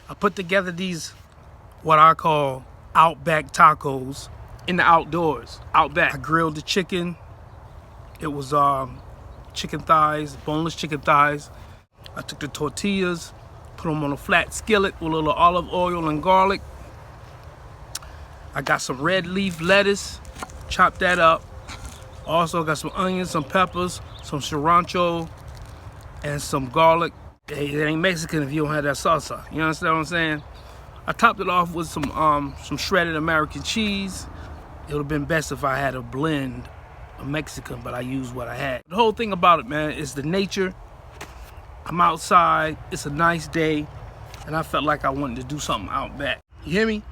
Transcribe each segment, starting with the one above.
I put together these, what I call Outback tacos in the outdoors. Outback. I grilled the chicken. It was chicken thighs, boneless chicken thighs. I took the tortillas, put them on a flat skillet with a little olive oil and garlic. I got some red leaf lettuce, chopped that up. Also got some onions, some peppers, some cilantro, and some garlic. It ain't Mexican if you don't have that salsa. You understand what I'm saying? I topped it off with some shredded American cheese. It would have been best if I had a blend of Mexican, but I used what I had. The whole thing about it, man, is the nature. I'm outside, it's a nice day, and I felt like I wanted to do something out back. You hear me?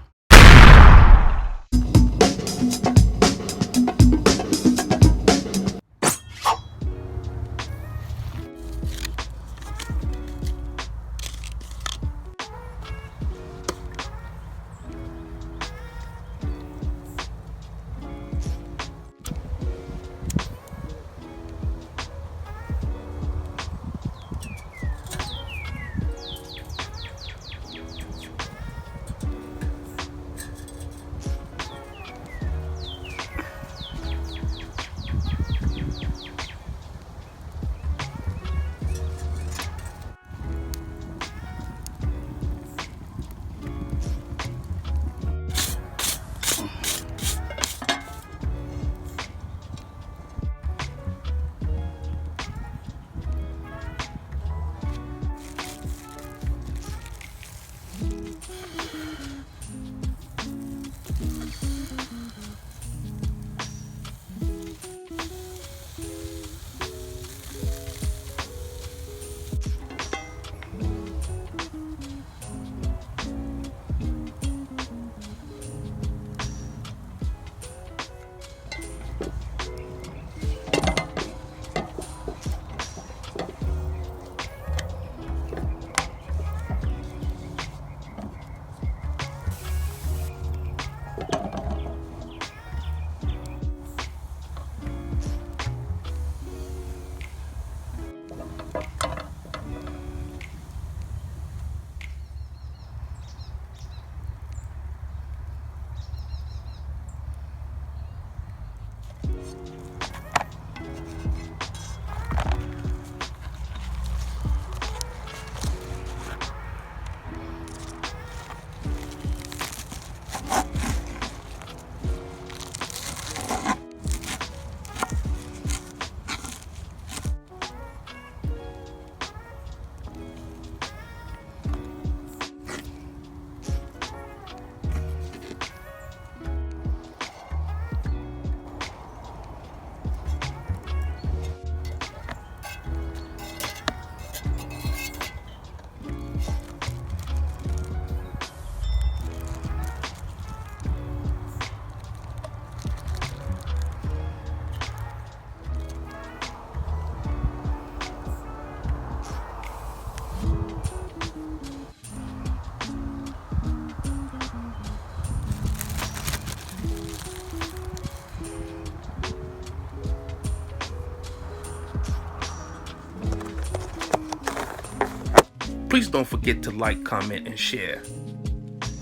Please don't forget to like, comment, and share.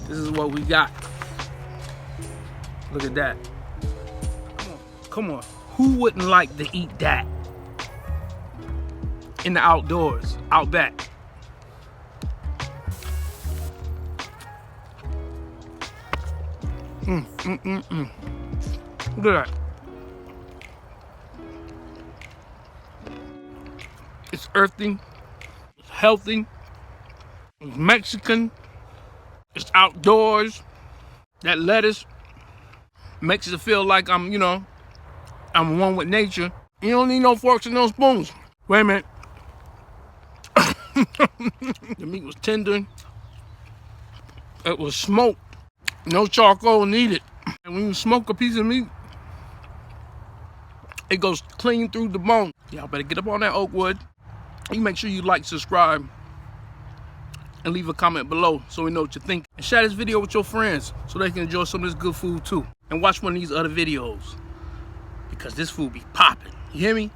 This is what we got. Look at that. Come on. Who wouldn't like to eat that? In the outdoors, out back. Look at that. It's earthy, it's healthy, it's Mexican, it's outdoors. That lettuce makes it feel like I'm one with nature. You don't need no forks and no spoons. Wait a minute. The meat was tender. It was smoked. No charcoal needed. And when you smoke a piece of meat, it goes clean through the bone. Y'all better get up on that oak wood. You make sure you like, subscribe, and leave a comment below so we know what you think. And share this video with your friends so they can enjoy some of this good food too. And watch one of these other videos because this food be popping. You hear me?